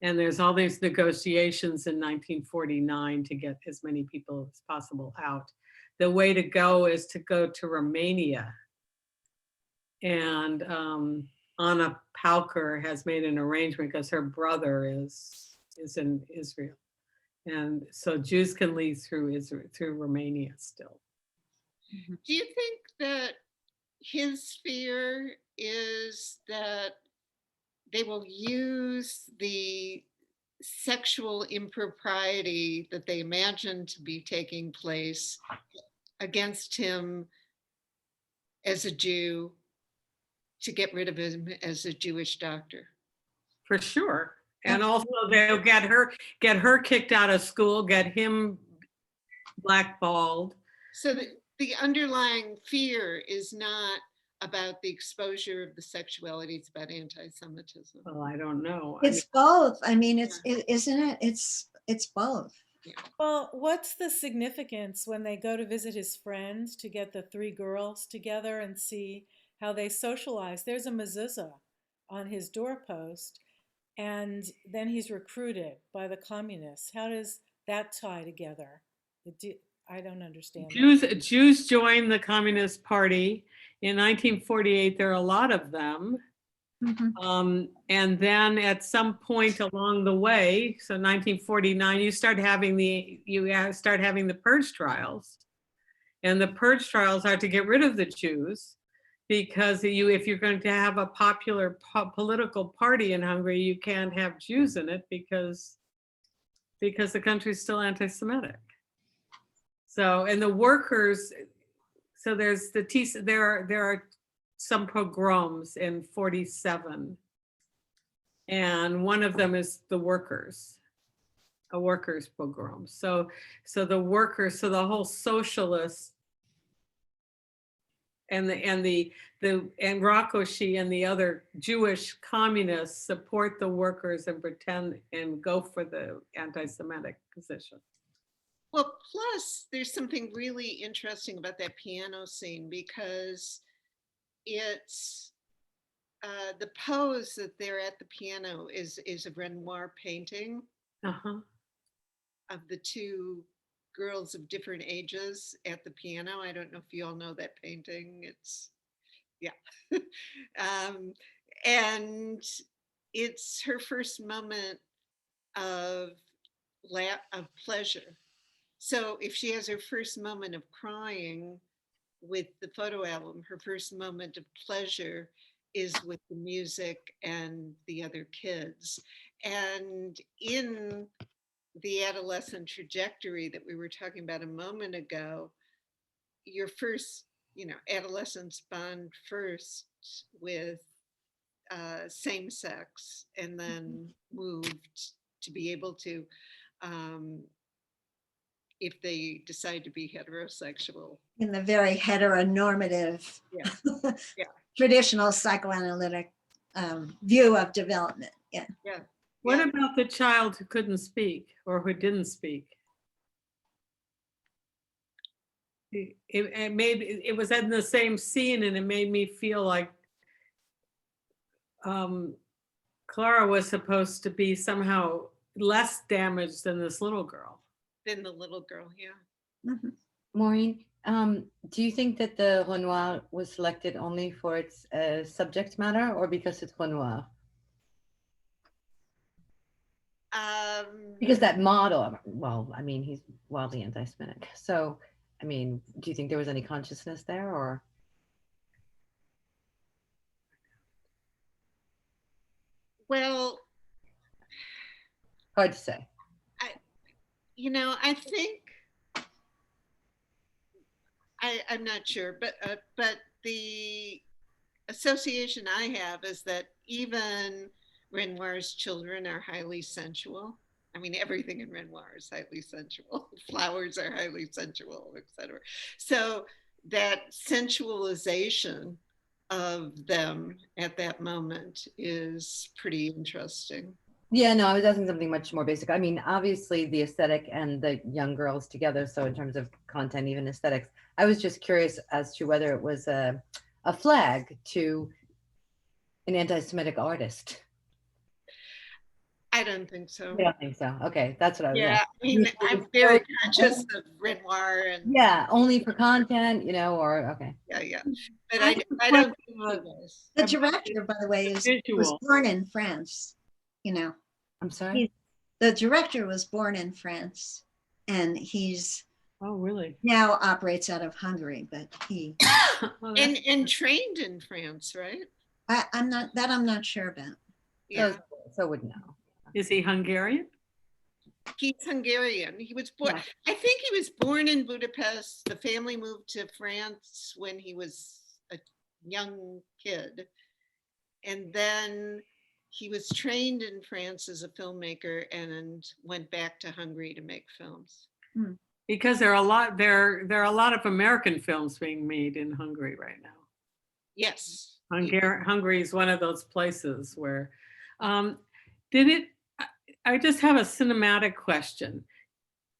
And there's all these negotiations in 1949 to get as many people as possible out. The way to go is to go to Romania. And Anna Pauker has made an arrangement because her brother is in Israel. And so Jews can leave through Romania still. do you think that his fear is that they will use the sexual impropriety that they imagine to be taking place against him as a Jew to get rid of him as a Jewish doctor? For sure. And also they'll get her kicked out of school, get him blackballed. So the underlying fear is not about the exposure of the sexuality, it's about anti-Semitism. Well, I don't know. It's both. I mean, isn't it? It's both. Well, what's the significance when they go to visit his friends to get the three girls together and see how they socialize? There's a mezuzah on his doorpost, and then he's recruited by the communists. How does that tie together? I don't understand. Jews joined the Communist Party in 1948. There are a lot of them. Mhm. And then at some point along the way, so 1949, you start having the purge trials. And the purge trials are to get rid of the Jews, because if you're going to have a popular political party in Hungary, you can't have Jews in it because the country's still anti-Semitic. So, and the workers, so there are some pogroms in 47, and one of them is the workers, a workers' pogrom. So the workers, so the whole socialist and Rakosi and the other Jewish communists support the workers and pretend and go for the anti-Semitic position. Well, plus there's something really interesting about that piano scene, because it's the pose that they're at the piano is a Renoir painting of the two girls of different ages at the piano. I don't know if you all know that painting. It's, yeah. And it's her first moment of of pleasure. So if she has her first moment of crying with the photo album, her first moment of pleasure is with the music and the other kids. And in the adolescent trajectory that we were talking about a moment ago, your first, adolescents bond first with same sex and then moved to be able to, if they decide to be heterosexual. In the very heteronormative, Yeah. Yeah. traditional psychoanalytic view of development. Yeah. Yeah. What Yeah. about the child who couldn't speak or who didn't speak? It was in the same scene, and it made me feel like Clara was supposed to be somehow less damaged than this little girl. Then the little girl, yeah. Mhm. Maureen, do you think that the Renoir was selected only for its subject matter or because it's Renoir? Because that model, well, I mean, he's wildly anti-Semitic. So, I mean, do you think there was any consciousness there or? Well, Hard to say. I think I'm not sure, but the association I have is that even Renoir's children are highly sensual. I mean, everything in Renoir is highly sensual. Flowers are highly sensual, etc. So that sensualization of them at that moment is pretty interesting. Yeah, no, I was asking something much more basic. I mean, obviously the aesthetic and the young girls together. So in terms of content, even aesthetics, I was just curious as to whether it was a flag to an anti-Semitic artist. I don't think so. I don't think so. Okay, that's what I was Yeah, asking. I mean, I'm very conscious of Renoir and Yeah, only for content, or okay. yeah. But I don't think he was. The director, by the way, was Visual. born in France. I'm sorry. The director was born in France, and he's Oh, really? now operates out of Hungary. But he, Oh, that's- And trained in France, right? I'm not sure about. Yeah, So would know. Is he Hungarian? he's Hungarian. He was born. Yeah. I think he was born in Budapest. The family moved to France when he was a young kid, and then he was trained in France as a filmmaker and went back to Hungary to make films. Because there are a lot of American films being made in Hungary right now. Yes. Hungary is one of those places where, I just have a cinematic question.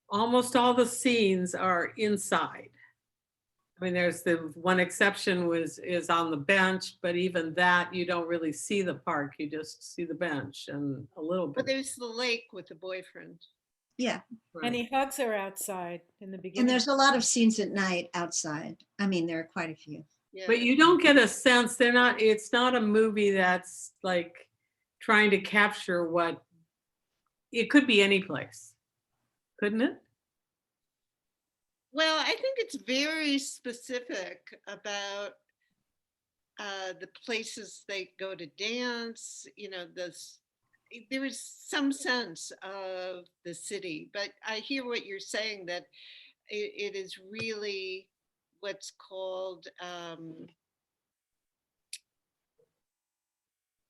Almost all the scenes are inside. I mean, there's the one exception is on the bench, but even that, you don't really see the park. You just see the bench and a little bit. But there's the lake with the boyfriend. Yeah, And Right. he hugs her outside in the beginning. and there's a lot of scenes at night outside. I mean, there are quite a few. Yeah. But you don't get a sense, it's not a movie that's like trying to capture it could be any place, couldn't it? Well, I think it's very specific about the places they go to dance, there is some sense of the city, but I hear what you're saying, that it is really what's called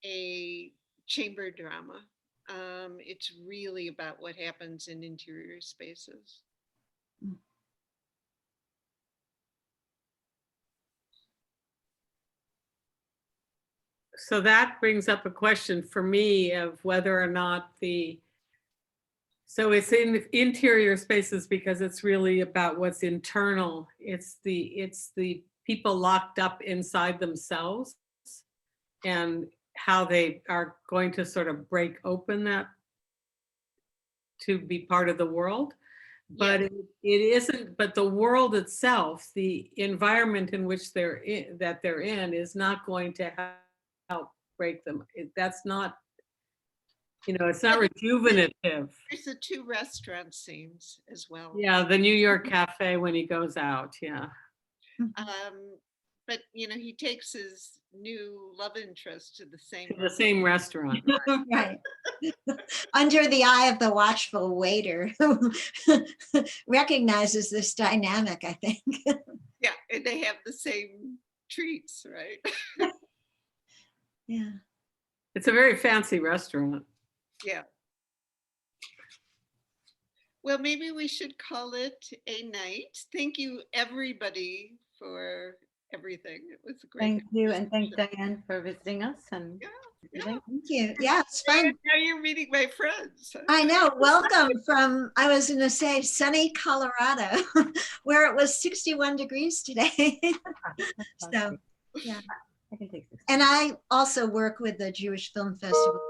a chamber drama. It's really about what happens in interior spaces. So that brings up a question for me of whether or not so it's in interior spaces because it's really about what's internal. It's the people locked up inside themselves and how they are going to sort of break open that to be part of the world. But it isn't, but the world itself, the environment in which they're in is not going to help break them. That's not You know, it's not rejuvenative. There's the 2 restaurant scenes as well. Yeah, the New York cafe when he goes out. Yeah. But you know, he takes his new love interest to the same The same restaurant. Right. Under the eye of the watchful waiter who recognizes this dynamic, I think. Yeah, and they have the same treats, right? Yeah. It's a very fancy restaurant. Yeah. Well, maybe we should call it a night. Thank you, everybody, for everything. It was a great. Thank you, and thank Diane for visiting us. And Yeah. Thank you. Yeah, it's fun. Now you're meeting my friends. I know. Welcome from, I was going to say, sunny Colorado, where it was 61 degrees today. So, yeah. I can take this. And I also work with the Jewish Film Festival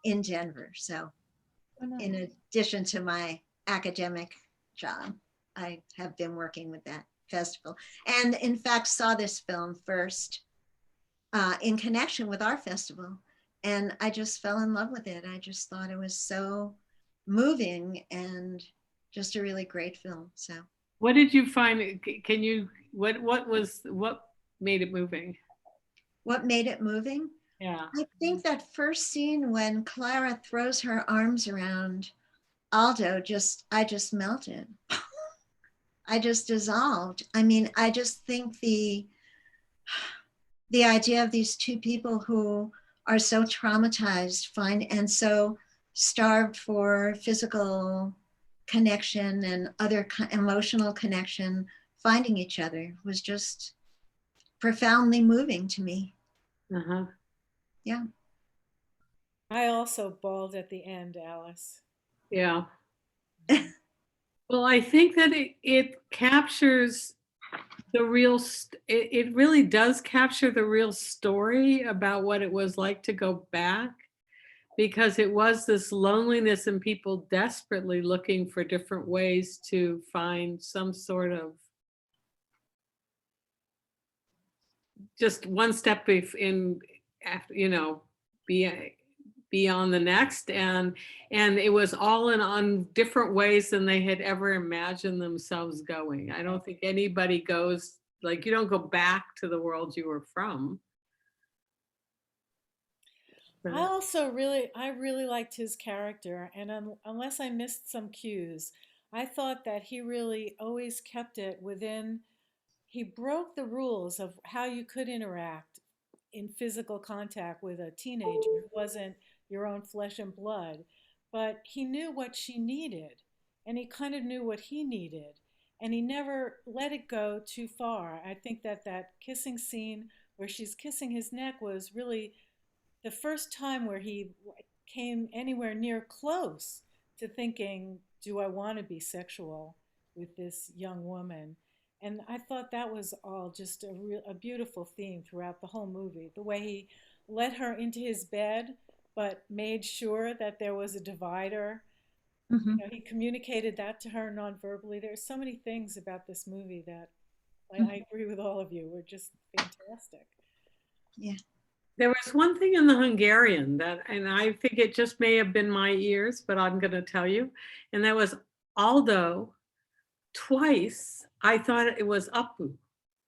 in Denver. So, Oh, nice. in addition to my academic job, I have been working with that festival. And in fact, saw this film first in connection with our festival. And I just fell in love with it. I just thought it was so moving and just a really great film. So What did you find? Can you, what made it moving? what made it moving? Yeah. I think that first scene when Clara throws her arms around Aldo, I just melted. I just dissolved. I mean, I just think the idea of these 2 people who are so traumatized, and so starved for physical connection and other emotional connection, finding each other was just profoundly moving to me. Uh-huh. Yeah. I also bawled at the end, Alice. Yeah. Well, I think that it captures the real, it really does capture the real story about what it was like to go back, because it was this loneliness and people desperately looking for different ways to find some sort of just one step in, after, you know, beyond the next, and it was all on different ways than they had ever imagined themselves going. I don't think anybody goes, like, you don't go back to the world you were from. I really liked his character, and unless I missed some cues, I thought that he really always kept it within. He broke the rules of how you could interact in physical contact with a teenager who wasn't your own flesh and blood, but he knew what she needed, and he kind of knew what he needed, and he never let it go too far. I think that kissing scene where she's kissing his neck was really the first time where he came anywhere near close to thinking, do I want to be sexual with this young woman? And I thought that was all just a beautiful theme throughout the whole movie. The way he let her into his bed, but made sure that there was a divider. Mm-hmm. You know, he communicated that to her non-verbally. There's so many things about this movie that I agree with all of you. Were just fantastic. Yeah. There was one thing in the Hungarian that, and I think it just may have been my ears, but I'm going to tell you, and that was Aldo. Twice I thought it was Apu,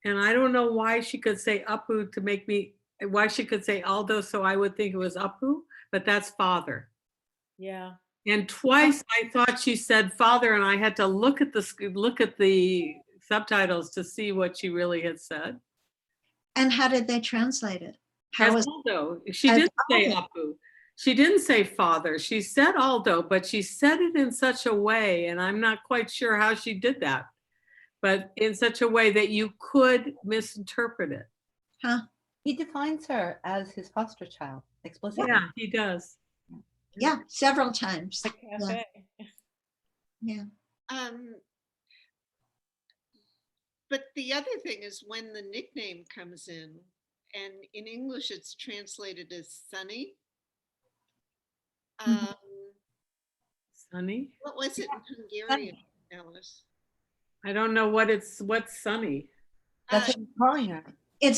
and I don't know why she could say Apu to make me, why she could say Aldo, so I would think it was Apu, but that's father. Yeah. And twice I thought she said father, and I had to look at the subtitles to see what she really had said. And how did they translate it? As Aldo. She didn't say Apu. She didn't say father. She said Aldo, but she said it in such a way, and I'm not quite sure how she did that, but in such a way that you could misinterpret it. Huh? He defines her as his foster child explicitly. Yeah, he does. Yeah, several times. The cafe. Yeah. But the other thing is when the nickname comes in, and in English it's translated as Sunny. Sunny? What was it in Hungarian, Alice? I don't know what's Sunny. That's what I'm calling her. in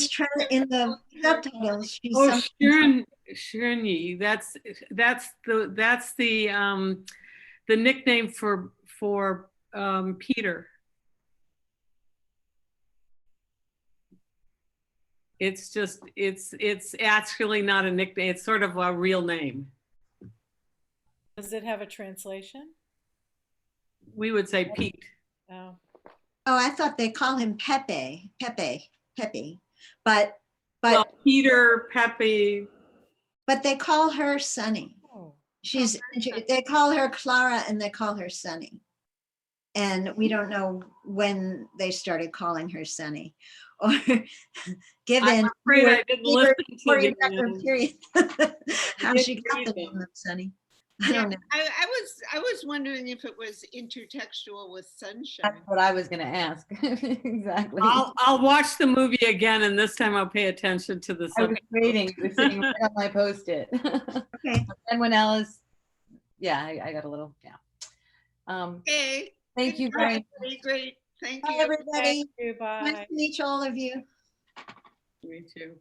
the subtitles. She's Oh, something. Shirnyi. That's the nickname for Peter. It's just it's actually not a nickname. It's sort of a real name. Does it have a translation? We would say Pete. Oh, Oh, I thought they call him Pepe, but Well, Peter, Pepe. but they call her Sunny. oh. They call her Clara and they call her Sunny. And we don't know when they started calling her Sunny, or given I'm afraid I didn't listen to Victorian the, record period, how didn't she got the read them. name of Sunny. I don't know. I was wondering if it was intertextual with sunshine. That's what I was going to ask. Exactly. I'll watch the movie again, and this time I'll pay attention to the I was subject. waiting. It was sitting right on my post-it. Okay. Edwin Ellis. Yeah, I got a little, yeah. Okay. Thank Good you night, very much. everybody. Great. Thank Bye, you. everybody. Thank you. Bye. Nice to meet all of you. Me too.